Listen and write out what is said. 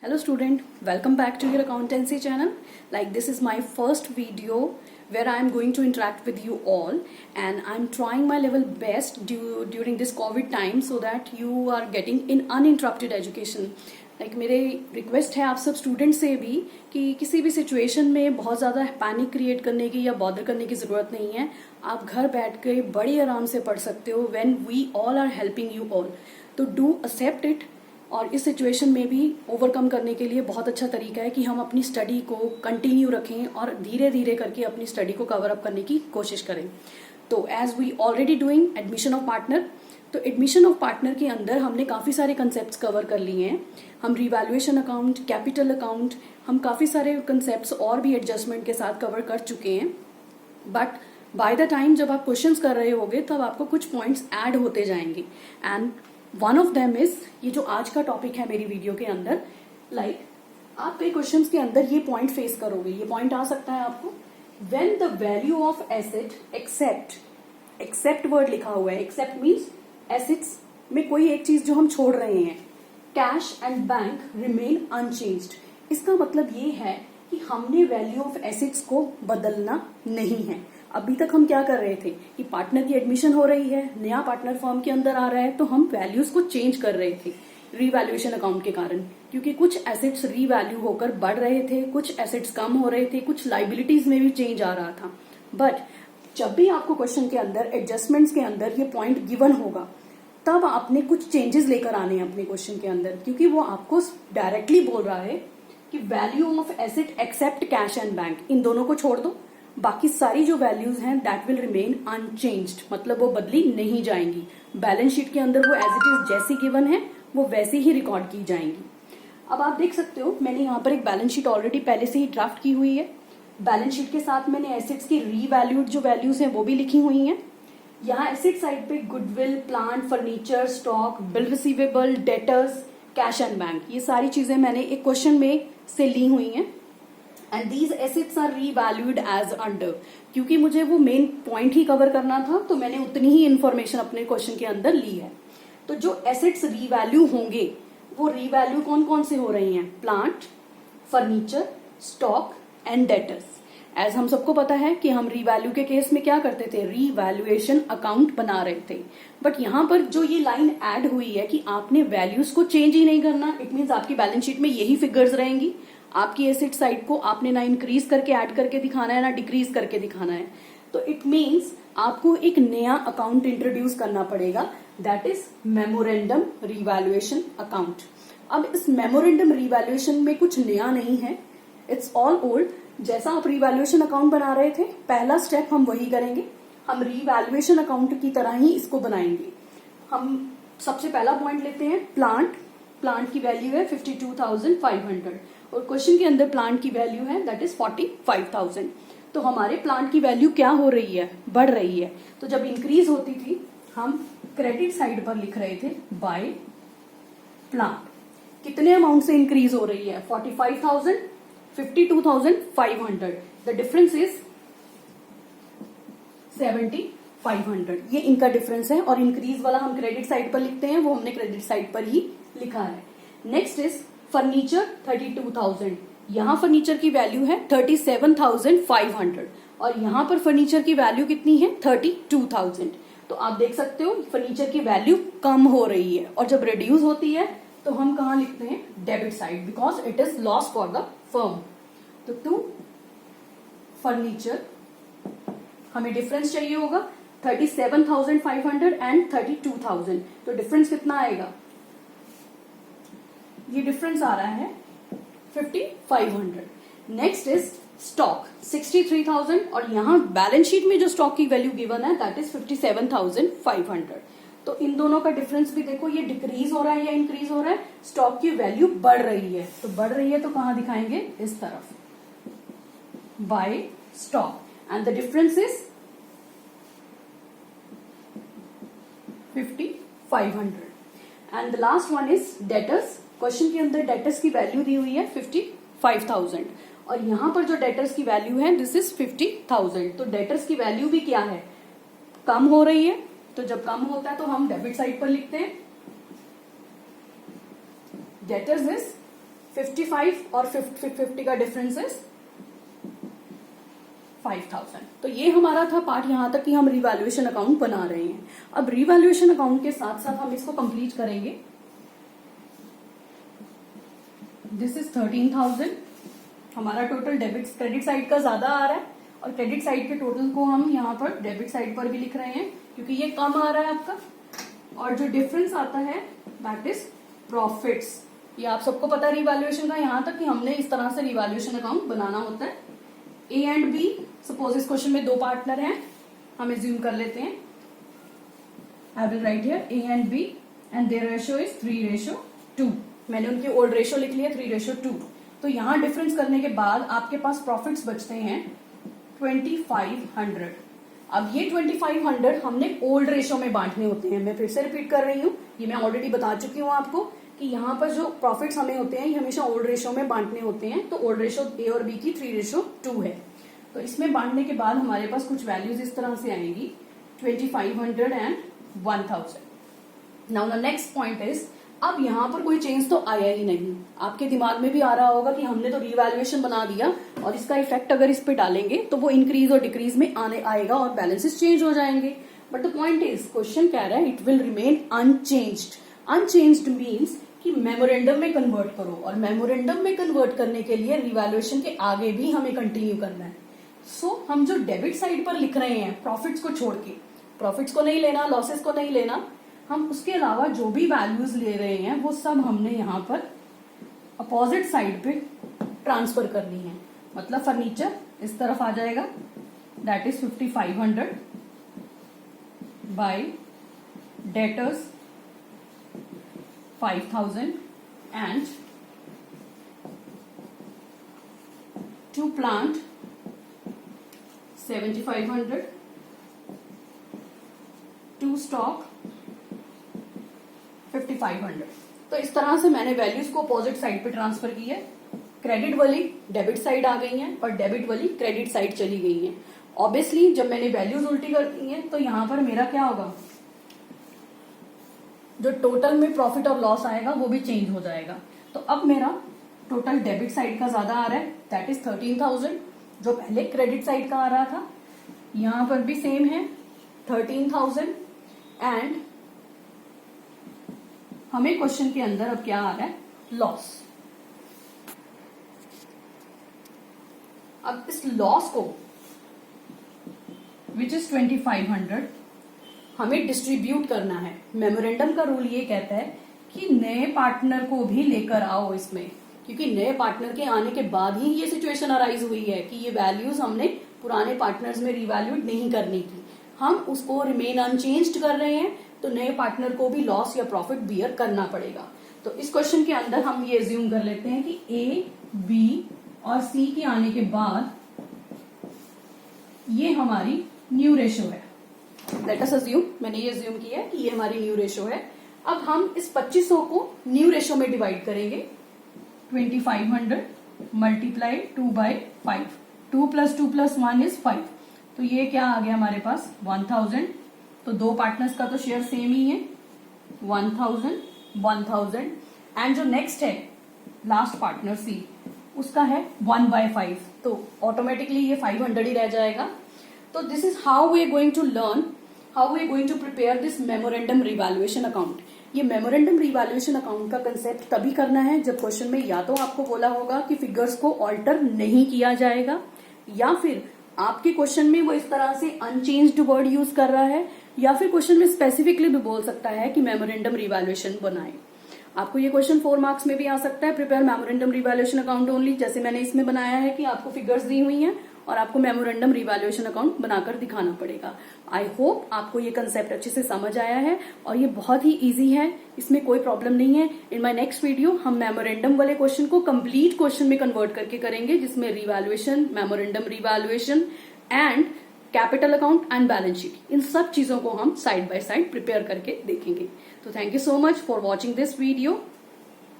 Hello student, welcome back to your accountancy channel. Like this is my first video where I am going to interact with you all and I'm trying my level best during this COVID time so that you are getting in uninterrupted education. Like मेरे request है आप सब student से भी कि किसी भी situation में बहुत ज़्यादा पैनिक क्रिएट करने की या बॉदर करने की ज़रूरत नहीं है. आप घर बैठ के बड़ी आराम से पढ़ सकते हो when we all are helping you all. तो डू एक्सेप्ट इट. और इस सिचुएशन में भी ओवरकम करने के लिए बहुत अच्छा तरीका है कि हम अपनी स्टडी को कंटिन्यू रखें और धीरे धीरे करके अपनी स्टडी को कवर अप करने की कोशिश करें. तो as we already doing admission of partner, तो एडमिशन ऑफ पार्टनर के अंदर हमने काफ़ी सारे कंसेप्ट्स कवर कर लिए हैं. हम रिवैल्यूएशन अकाउंट, कैपिटल अकाउंट, हम काफ़ी सारे कंसेप्ट्स और भी एडजस्टमेंट के साथ कवर कर चुके हैं. बट बाय द टाइम जब आप क्वेश्चंस कर रहे होगे तब आपको कुछ पॉइंट्स ऐड होते जाएंगे and one of them is ये जो आज का टॉपिक है मेरी वीडियो के अंदर. लाइक आप कई क्वेश्चंस के अंदर ये पॉइंट फेस करोगे. ये पॉइंट आ सकता है आपको, when the value of asset accept word लिखा हुआ है. एक्सेप्ट मीन्स एसेट्स में कोई एक चीज जो हम छोड़ रहे हैं. Cash and bank remain unchanged. इसका मतलब ये है कि हमने वैल्यू ऑफ एसेट्स को बदलना नहीं है. अभी तक हम क्या कर रहे थे कि पार्टनर की एडमिशन हो रही है, नया पार्टनर फर्म के अंदर आ रहा है, तो हम वैल्यूज को चेंज कर रहे थे रीवैल्यूएशन अकाउंट के कारण, क्योंकि कुछ एसेट्स रीवैल्यू होकर बढ़ रहे थे, कुछ एसेट्स कम हो रहे थे, कुछ लाइबिलिटीज में भी चेंज आ रहा था. बट जब भी आपको क्वेश्चन के अंदर एडजस्टमेंट्स के अंदर ये पॉइंट गिवन होगा तब आपने कुछ चेंजेस लेकर आने हैं अपने क्वेश्चन के अंदर, क्योंकि वो आपको डायरेक्टली बोल रहा है कि value of asset except cash and bank, इन दोनों को छोड़ दो, बाकी सारी जो वैल्यूज हैं दैट विल रिमेन अनचेंज्ड. मतलब वो बदली नहीं जाएंगी. बैलेंस शीट के अंदर वो एज इट इज जैसी गिवन है वो वैसे ही रिकॉर्ड की जाएंगी. अब आप देख सकते हो मैंने यहाँ पर एक बैलेंस शीट ऑलरेडी पहले से ही ड्राफ्ट की हुई है. बैलेंस शीट के साथ मैंने एसेट्स की रीवैल्यूड जो वैल्यूज हैं वो भी लिखी हुई हैं. यहाँ एसेट साइड पे goodwill, plant, furniture, stock, bill receivable, debtors, cash and bank, ये सारी चीजें मैंने एक क्वेश्चन में से ली हुई हैं. And these assets are revalued as under. क्योंकि मुझे वो मेन पॉइंट ही कवर करना था तो मैंने उतनी ही इंफॉर्मेशन अपने क्वेश्चन के अंदर ली है. तो जो एसेट्स रीवैल्यू होंगे वो रीवैल्यू कौन कौन से हो रही हैं? Plant, furniture, stock and debtors. As हम सबको पता है कि हम रीवैल्यू के केस में क्या करते थे, रीवैल्यूएशन अकाउंट बना रहे थे. बट यहाँ पर जो ये लाइन ऐड हुई है कि आपने वैल्यूज को चेंज ही नहीं करना, इट मीन्स आपकी बैलेंस शीट में यही फिगर्स रहेंगी. आपकी एसेट साइड को आपने ना इंक्रीज करके ऐड करके दिखाना है ना डिक्रीज करके दिखाना है. तो इट मीन्स आपको एक नया अकाउंट इंट्रोड्यूस करना पड़ेगा, that is memorandum revaluation account. अब इस मेमोरेंडम रिवैल्यूएशन में कुछ नया नहीं है, इट्स ऑल ओल्ड. जैसा आप रिवैल्यूएशन अकाउंट बना रहे थे पहला स्टेप हम वही करेंगे. हम रिवैल्यूएशन अकाउंट की तरह ही इसको बनाएंगे. हम सबसे पहला पॉइंट लेते हैं प्लांट की वैल्यू है 52,500 और क्वेश्चन के अंदर प्लांट की वैल्यू है दैट इज 45,000. तो हमारे प्लांट की वैल्यू क्या हो रही है, बढ़ रही है. तो जब इंक्रीज होती थी हम क्रेडिट साइड पर लिख रहे थे बाय प्लांट. कितने अमाउंट से इंक्रीज हो रही है? 45,000, 52,500. The difference is 7,500. ये इनका डिफरेंस है और इंक्रीज वाला हम क्रेडिट साइड पर लिखते हैं, वो हमने क्रेडिट साइड पर ही लिखा है. Next is furniture 32,000. यहाँ फर्नीचर की वैल्यू है 37,500 और यहाँ पर फर्नीचर की वैल्यू कितनी है? 32,000. तो आप देख सकते हो फर्नीचर की वैल्यू कम हो रही है और जब रिड्यूस होती है तो हम कहाँ लिखते हैं? Debit side, because it is loss for the firm. तो टू फर्नीचर हमें डिफरेंस चाहिए होगा 37,500 एंड 32,000. तो डिफरेंस कितना आएगा? ये डिफरेंस आ रहा है 5,500. नेक्स्ट इज स्टॉक 63,000 और यहाँ बैलेंस शीट में जो स्टॉक की वैल्यू गिवन है दैट इज 57,500. तो इन दोनों का डिफरेंस भी देखो, ये डिक्रीज हो रहा है या इंक्रीज हो रहा है? स्टॉक की वैल्यू बढ़ रही है. तो बढ़ रही है तो कहां दिखाएंगे? इस तरफ, by stock. And the difference is 5,500. And the last one is debtors. Question के अंदर डेटर्स की वैल्यू दी हुई है 55,000 और यहां पर जो डेटर्स की वैल्यू है दिस इज 50,000. तो डेटर्स की वैल्यू भी क्या है? कम हो रही है. तो जब कम होता है तो हम डेबिट साइड पर लिखते हैं डेटर्स इज 55 और 50 का डिफरेंस इज 5000। तो ये हमारा था पार्ट यहां तक कि हम रिवैल्यूएशन अकाउंट बना रहे हैं। अब रिवैल्यूएशन अकाउंट के साथ साथ हम इसको कंप्लीट करेंगे। This is 13,000। हमारा टोटल डेबिट क्रेडिट साइड का ज्यादा आ रहा है और क्रेडिट साइड के टोटल को हम यहाँ पर डेबिट साइड पर भी लिख रहे हैं क्योंकि ये कम आ रहा है आपका। और जो डिफरेंस आता है दैट इज प्रॉफिट्स। ये आप सबको पता है रिवैल्यूएशन का, यहां तक कि हमने इस तरह से रिवैल्यूएशन अकाउंट बनाना होता है। ए एंड बी, सपोज इस क्वेश्चन में 2 पार्टनर हैं, हम एज्यूम कर लेते हैं। I will write here A and B and their ratio is 3:2। मैंने उनकी ओल्ड रेशियो लिख लिया 3:2। तो यहां डिफरेंस करने के बाद आपके पास प्रॉफिट्स बचते हैं 2500। अब ये 2500 हमने ओल्ड रेशियो में बांटने होते हैं। मैं फिर से रिपीट कर रही हूँ, ये मैं ऑलरेडी बता चुकी हूँ आपको कि यहाँ पर जो प्रॉफिट्स हमें होते हैं ये हमेशा ओल्ड रेशियो में बांटने होते हैं। तो ओल्ड रेशियो ए और बी की 3:2 है। तो इसमें बांटने के बाद हमारे पास कुछ वैल्यूज इस तरह से आएंगी 2500 and 1000। Now the next point is, अब यहाँ पर कोई चेंज तो आया ही नहीं। आपके दिमाग में भी आ रहा होगा कि हमने तो रिवैल्यूएशन बना दिया और इसका इफेक्ट अगर इस पे डालेंगे तो वो इंक्रीज और डिक्रीज में आएगा और बैलेंसेस चेंज हो जाएंगे। But the point is, question कह रहा है it will remain unchanged. Unchanged means कि मेमोरेंडम में कन्वर्ट करो, और मेमोरेंडम में कन्वर्ट करने के लिए रिवैल्यूएशन के आगे भी हमें कंटिन्यू करना है। सो हम जो डेबिट साइड पर लिख रहे हैं प्रॉफिट्स को छोड़ के, प्रॉफिट्स को नहीं लेना, लॉसेस को नहीं लेना, हम उसके अलावा जो भी वैल्यूज ले रहे हैं वो सब हमने यहाँ पर अपोजिट साइड पे ट्रांसफर करनी है। मतलब फर्नीचर इस तरफ आ जाएगा, that is 5500 by debtors 5000 and to plant 7500, to stock 5500। तो इस तरह से मैंने वैल्यूज को अपोजिट साइड पे ट्रांसफर की है। क्रेडिट वाली डेबिट साइड आ गई है और डेबिट वाली क्रेडिट साइड चली गई है। ऑब्वियसली जब मैंने वैल्यूज उल्टी कर दी है तो यहां पर मेरा क्या होगा, जो टोटल में प्रॉफिट और लॉस आएगा वो भी चेंज हो जाएगा। तो अब मेरा टोटल डेबिट साइड का ज्यादा आ रहा है, दैट इज 13,000, जो पहले क्रेडिट साइड का आ रहा था। यहां पर भी सेम है 13,000 एंड हमें क्वेश्चन के अंदर अब क्या आ रहा है, लॉस। अब इस लॉस को विच इज 2500 हमें डिस्ट्रीब्यूट करना है। मेमोरेंडम का रूल ये कहता है कि नए पार्टनर को भी लेकर आओ इसमें, क्योंकि नए पार्टनर के आने के बाद ही ये सिचुएशन अराइज हुई है कि ये वैल्यूज हमने पुराने पार्टनर्स में रिवैल्यूड नहीं करनी थी, हम उसको रिमेन अनचेंज्ड कर रहे हैं। तो नए पार्टनर को भी लॉस या प्रॉफिट बियर करना पड़ेगा। तो इस क्वेश्चन के अंदर हम ये एज्यूम कर लेते हैं कि ए, बी और सी के आने के बाद ये हमारी न्यू रेशियो है। लेट अस अज्यूम, मैंने ये एज्यूम किया है कि ये हमारी न्यू रेशियो है। अब हम इस 2500 को न्यू रेशियो में डिवाइड करेंगे। 2500 मल्टीप्लाई 2/5, 2 + 2 + 1 इज 5। तो ये क्या आ गया हमारे पास 1000। तो दो पार्टनर्स का तो शेयर सेम ही है, 1000 1000 एंड जो नेक्स्ट है लास्ट पार्टनर सी, उसका है 1/5। तो ऑटोमेटिकली ये 500 ही रह जाएगा। तो this is how we are going to learn, how we are going to prepare this memorandum revaluation account. ये मेमोरेंडम रिवैल्यूएशन अकाउंट का कंसेप्ट तभी करना है जब क्वेश्चन में या तो आपको बोला होगा कि फिगर्स को ऑल्टर नहीं किया जाएगा, या फिर आपके क्वेश्चन में वो इस तरह से अनचेंज्ड वर्ड यूज कर रहा है, या फिर क्वेश्चन में स्पेसिफिकली भी बोल सकता है कि मेमोरेंडम रिवैल्यूएशन बनाए। आपको ये क्वेश्चन 4 मार्क्स में भी आ सकता है, prepare memorandum revaluation account only, जैसे मैंने इसमें बनाया है कि आपको फिगर्स दी हुई हैं और आपको मेमोरेंडम रिवैल्यूएशन अकाउंट बनाकर दिखाना पड़ेगा। आई होप आपको ये कंसेप्ट अच्छे से समझ आया है और ये बहुत ही इजी है, इसमें कोई प्रॉब्लम नहीं है। इन माय नेक्स्ट वीडियो हम मेमोरेंडम वाले क्वेश्चन को कंप्लीट क्वेश्चन में कन्वर्ट करके करेंगे, जिसमें revaluation, memorandum revaluation and capital account and balance sheet, इन सब चीजों को हम साइड बाय साइड प्रिपेयर करके देखेंगे। तो thank you so much for watching this video.